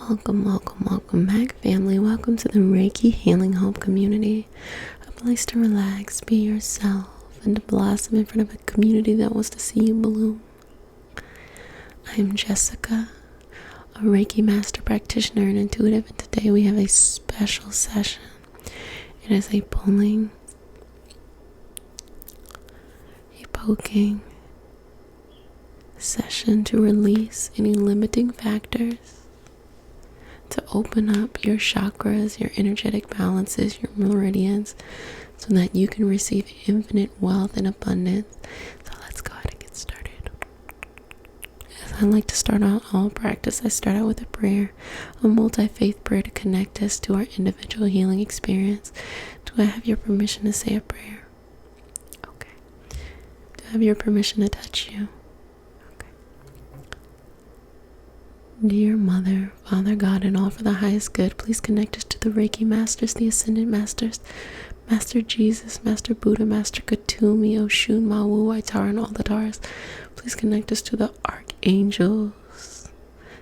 Welcome back, family. Welcome to the Reiki Healing Hope community. A place to relax, be yourself, and to blossom in front of a community that wants to see you bloom. I am Jessica, a Reiki Master Practitioner and Intuitive, and today we have a special session. It is a pulling, a poking session to release any limiting factors, to open up your chakras, your energetic balances, your meridians, so that you can receive infinite wealth and abundance. So let's go ahead and get started. As I like to start out all practice, I start out with a prayer, a multi-faith prayer to connect us to our individual healing experience. Do I have your permission to say a prayer? Okay. Do I have your permission to touch you? Dear Mother, Father God, and all for the highest good, please connect us to the Reiki Masters, the Ascended Masters, Master Jesus, Master Buddha, Master Katumi, Oshun, Mawu, Aitara, and all the Taras. Please connect us to the Archangels,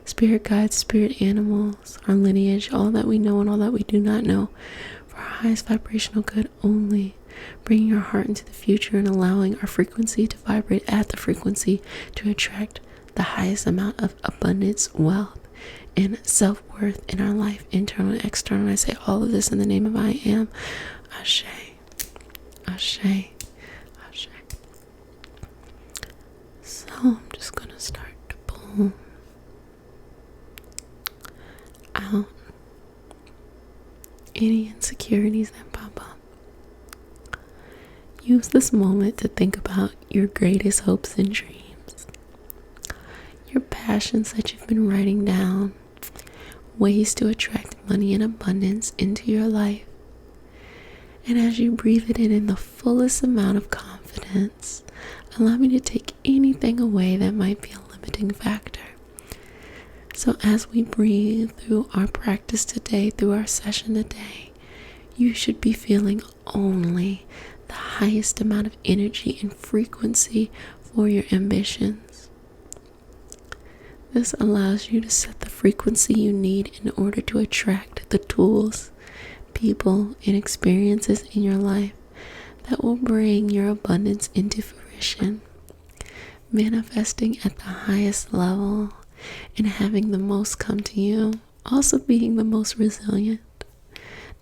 Spirit Guides, Spirit Animals, our lineage, all that we know and all that we do not know, for our highest vibrational good only. Bringing our heart into the future and allowing our frequency to vibrate at the frequency to attract the highest amount of abundance, wealth, and self-worth in our life, internal and external. And I say all of this in the name of I am. Ashe, Ashe, Ashe. So I'm just going to start to pull out any insecurities that pop up. Use this moment to think about your greatest hopes and dreams. Your passions that you've been writing down, ways to attract money and abundance into your life. And as you breathe it in the fullest amount of confidence, allow me to take anything away that might be a limiting factor. So as we breathe through our practice today, through our session today, you should be feeling only the highest amount of energy and frequency for your ambitions. This allows you to set the frequency you need in order to attract the tools, people, and experiences in your life that will bring your abundance into fruition. Manifesting at the highest level and having the most come to you. Also being the most resilient.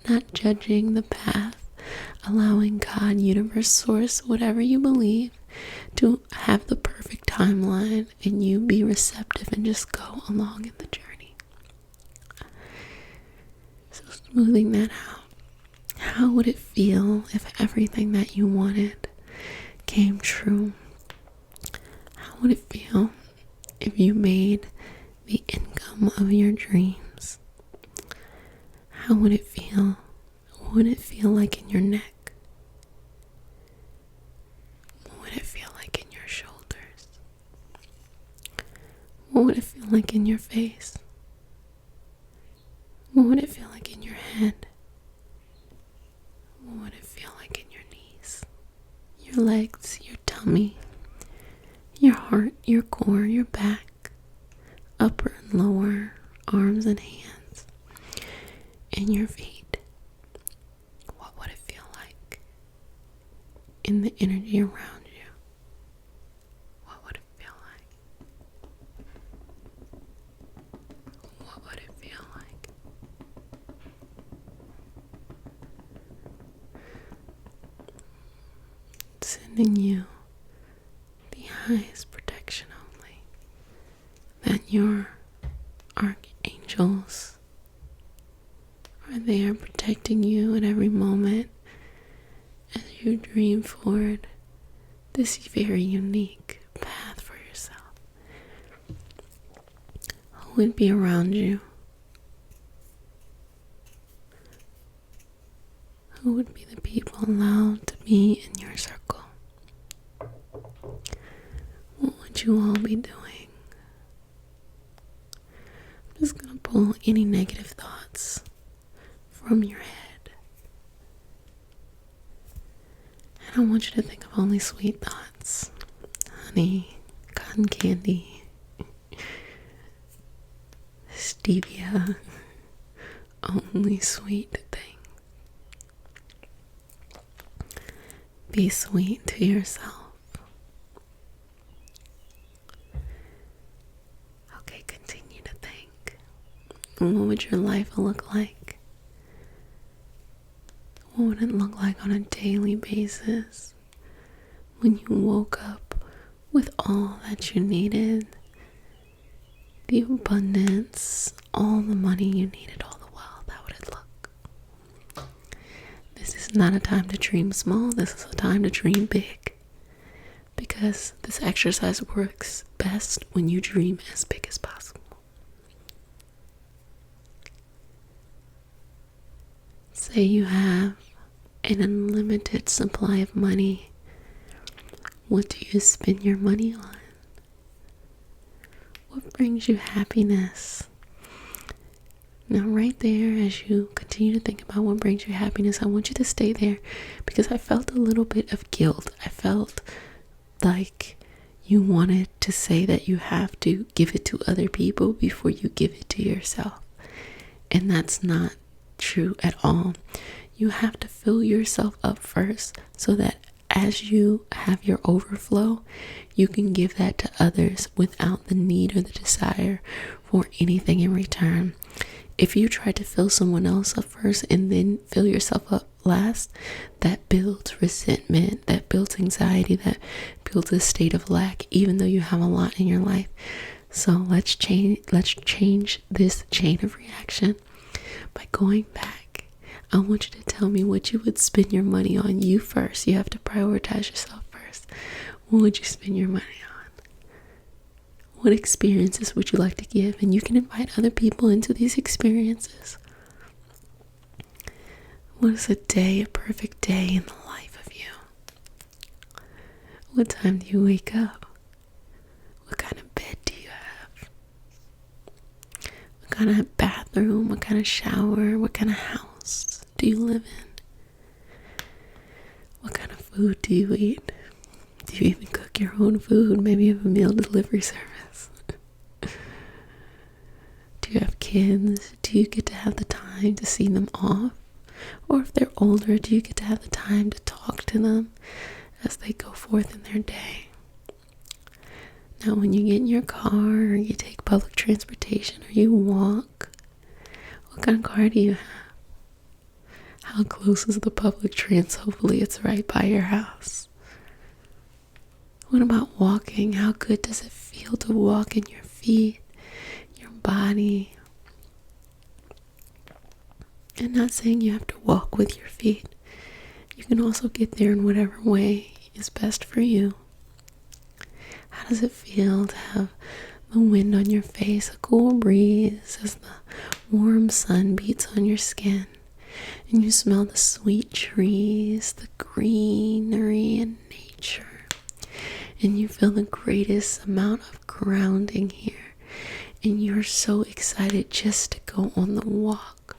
Not judging the path. Allowing God, universe, source, whatever you believe, to have the perfect timeline and you be receptive and just go along in the journey. So smoothing that out. How would it feel if everything that you wanted came true? How would it feel if you made the income of your dreams? How would it feel? What would it feel like in your neck? What would it feel like in your shoulders? What would it feel like in your face? What would it feel like in your head? What would it feel like in your knees? Your legs, your tummy, your heart, your core, your back, upper and lower, arms and hands, and your feet. What would it feel like in the energy around you? What would it feel like? What would it feel like? Sending you the highest protection only, that your archangels are there protecting you at every moment as you dream forward this very unique path for yourself. Who would be around you? Who would be the people allowed to be in your circle? What would you all be doing? I'm just going to pull any negative thoughts from your head. And I want you to think of only sweet thoughts. Honey, cotton candy, stevia, only sweet thing. Be sweet to yourself. Okay, continue to think. What would your life look like? What would it look like on a daily basis when you woke up with all that you needed? The abundance, all the money you needed, all the wealth, how would it look? This is not a time to dream small, this is a time to dream big. Because this exercise works best when you dream as big as possible. Say you have an unlimited supply of money. What do you spend your money on? What brings you happiness? Now, right there, as you continue to think about what brings you happiness, I want you to stay there, because I felt a little bit of guilt. I felt like you wanted to say that you have to give it to other people before you give it to yourself. And that's not true at all. You have to fill yourself up first, so that as you have your overflow, you can give that to others without the need or the desire for anything in return. If you try to fill someone else up first and then fill yourself up last, that builds resentment, that builds anxiety, that builds a state of lack, even though you have a lot in your life. So let's change this chain of reaction by going back. I want you to tell me what you would spend your money on. You first. You have to prioritize yourself first. What would you spend your money on? What experiences would you like to give? And you can invite other people into these experiences. What is a perfect day in the life of you? What time do you wake up? What kind of bed do you have? What kind of bathroom? What kind of shower? What kind of house do you live in? What kind of food do you eat? Do you even cook your own food? Maybe you have a meal delivery service. Do you have kids? Do you get to have the time to see them off? Or if they're older, do you get to have the time to talk to them as they go forth in their day? Now, when you get in your car, or you take public transportation, or you walk, what kind of car do you have? How close is the public trans? Hopefully it's right by your house. What about walking? How good does it feel to walk in your feet, your body? And not saying you have to walk with your feet. You can also get there in whatever way is best for you. How does it feel to have the wind on your face, a cool breeze as the warm sun beats on your skin? And you smell the sweet trees, the greenery and nature. And you feel the greatest amount of grounding here. And you're so excited just to go on the walk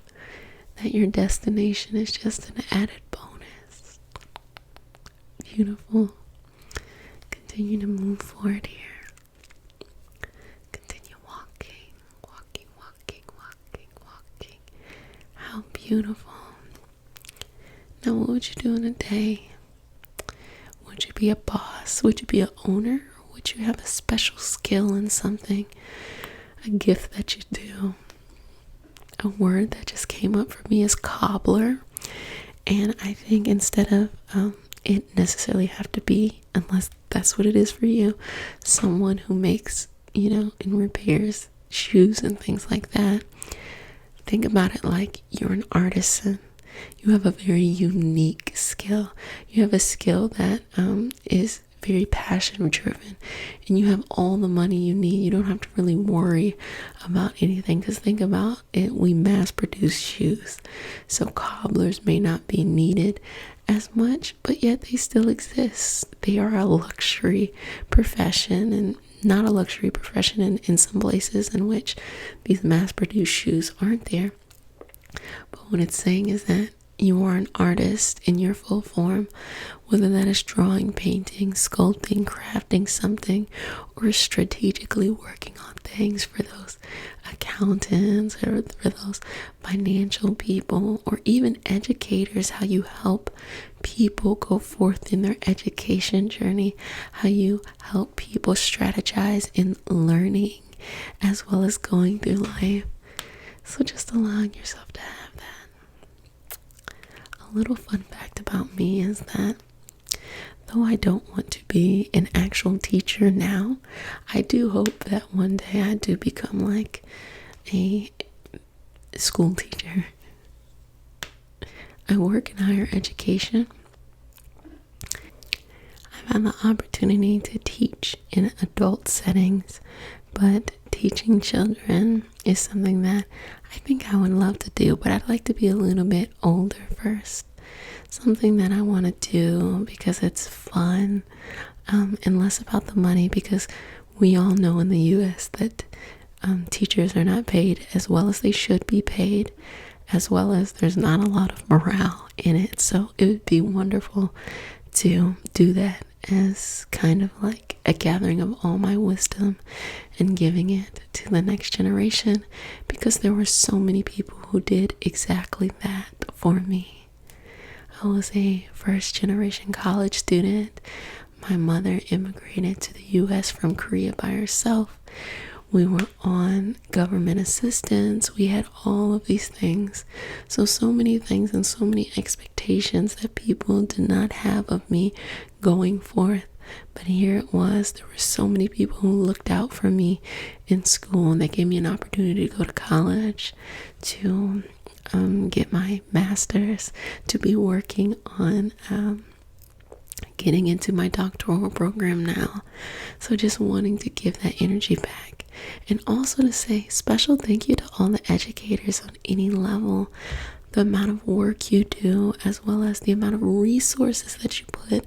that your destination is just an added bonus. Beautiful. Continue to move forward here. Continue walking, walking, walking, walking, walking. How beautiful. Now, what would you do in a day? Would you be a boss? Would you be an owner? Or would you have a special skill in something? A gift that you do? A word that just came up for me is cobbler. And I think instead of it necessarily have to be, unless that's what it is for you, someone who makes, and repairs shoes and things like that. Think about it like you're an artisan. You have a very unique skill. You have a skill that is very passion driven, and you have all the money you need. You don't have to really worry about anything, because think about it, we mass produce shoes, so cobblers may not be needed as much, but yet they still exist. They are a luxury profession, and not a luxury profession in some places in which these mass produced shoes aren't there. But what it's saying is that you are an artist in your full form, whether that is drawing, painting, sculpting, crafting something, or strategically working on things for those accountants or for those financial people or even educators, how you help people go forth in their education journey, how you help people strategize in learning as well as going through life. So just allowing yourself to have that. A little fun fact about me is that though I don't want to be an actual teacher now, I do hope that one day I do become like a school teacher. I work in higher education. I've had the opportunity to teach in adult settings, but teaching children is something that I think I would love to do, but I'd like to be a little bit older first. Something that I want to do because it's fun, and less about the money, because we all know in the US that teachers are not paid as well as they should be paid, as well as there's not a lot of morale in it. So it would be wonderful to do that as kind of like a gathering of all my wisdom and giving it to the next generation, because there were so many people who did exactly that for me. I was a first generation college student. My mother immigrated to the US from Korea by herself. We were on government assistance. We had all of these things. So many things and so many expectations that people did not have of me going forth. But here it was. There were so many people who looked out for me in school, and they gave me an opportunity to go to college, to get my master's, to be working on getting into my doctoral program now. So just wanting to give that energy back, and also to say special thank you to all the educators on any level. The amount of work you do, as well as the amount of resources that you put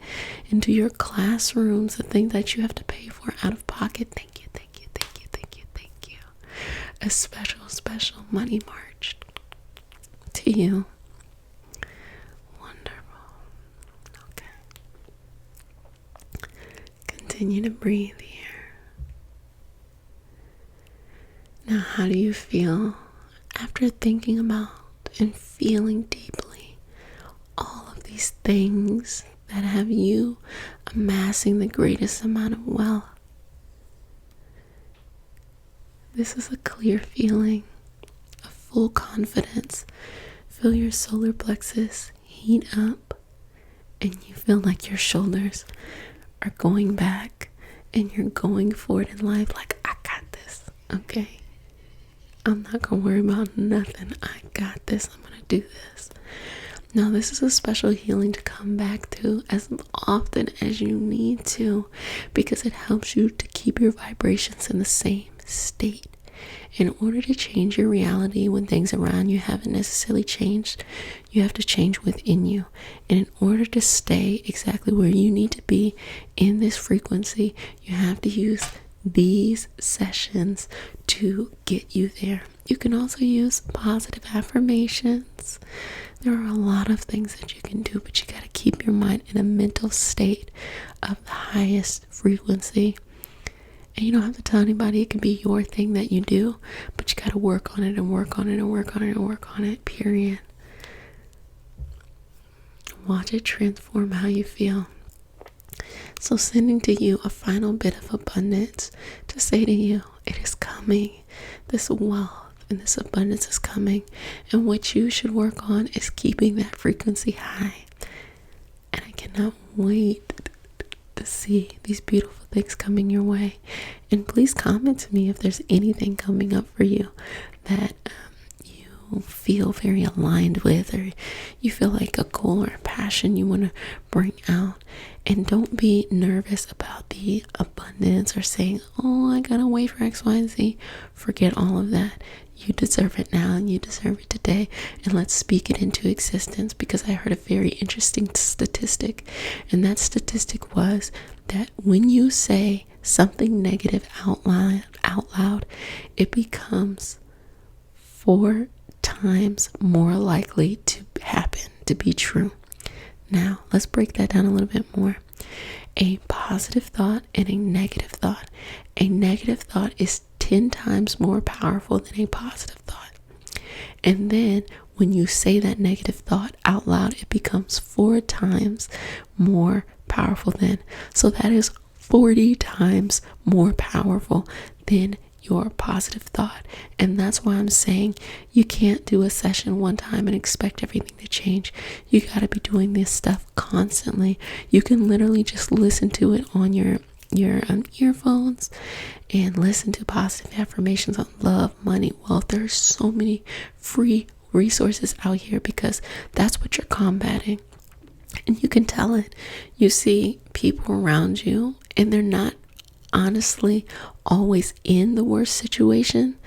into your classrooms, the thing that you have to pay for out of pocket. Thank you, thank you, thank you, thank you, thank you. A special money march to you. Wonderful. Okay. Continue to breathe here. Now, how do you feel after thinking about and feeling deeply all of these things that have you amassing the greatest amount of wealth? This is a clear feeling of full confidence. Feel your solar plexus heat up, and you feel like your shoulders are going back and you're going forward in life like, I got this, okay? I'm not gonna worry about nothing. I got this. I'm gonna do this. Now, this is a special healing to come back to as often as you need to, because it helps you to keep your vibrations in the same state. In order to change your reality when things around you haven't necessarily changed, you have to change within you. And in order to stay exactly where you need to be in this frequency, you have to use these sessions to get you there. You can also use positive affirmations. There are a lot of things that you can do, but you got to keep your mind in a mental state of the highest frequency. And you don't have to tell anybody. It can be your thing that you do, but you got to work on it and work on it and work on it and work on it, period. Watch it transform how you feel. So sending to you a final bit of abundance to say to you, it is coming. This wealth and this abundance is coming. And what you should work on is keeping that frequency high. And I cannot wait to see these beautiful things coming your way. And please comment to me if there's anything coming up for you that you feel very aligned with, or you feel like a goal or a passion you want to bring out. And don't be nervous about the abundance or saying, oh, I gotta wait for X, Y, and Z. Forget all of that. You deserve it now, and you deserve it today. And let's speak it into existence, because I heard a very interesting statistic. And that statistic was that when you say something negative out loud, it becomes 4 times more likely to happen, to be true. Now, let's break that down a little bit more. A positive thought and a negative thought. A negative thought is 10 times more powerful than a positive thought. And then when you say that negative thought out loud, it becomes 4 times more powerful than. So that is 40 times more powerful than your positive thought. And that's why I'm saying you can't do a session one time and expect everything to change. You got to be doing this stuff constantly. You can literally just listen to it on your earphones and listen to positive affirmations on love, money, wealth. There's so many free resources out here because that's what you're combating. And you can tell it. You see people around you and they're not honestly always in the worst situation,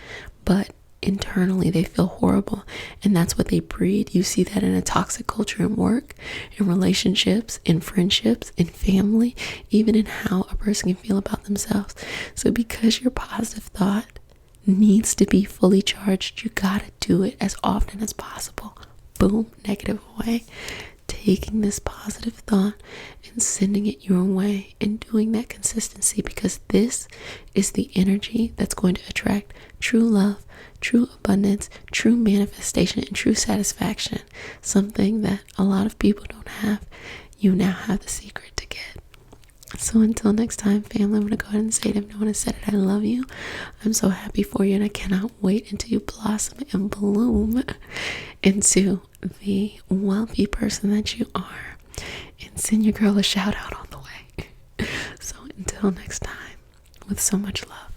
but internally they feel horrible, and that's what they breed. You see that in a toxic culture in work, in relationships, in friendships, in family, even in how a person can feel about themselves. So because your positive thought needs to be fully charged, you gotta do it as often as possible. Boom, negative away. Taking this positive thought and sending it your way and doing that consistency, because this is the energy that's going to attract true love, true abundance, true manifestation, and true satisfaction. Something that a lot of people don't have. You now have the secret to get. So until next time, family, I'm going to go ahead and say it. If no one has said it, I love you. I'm so happy for you, and I cannot wait until you blossom and bloom into the wealthy person that you are. And send your girl a shout out on the way. So until next time, with so much love.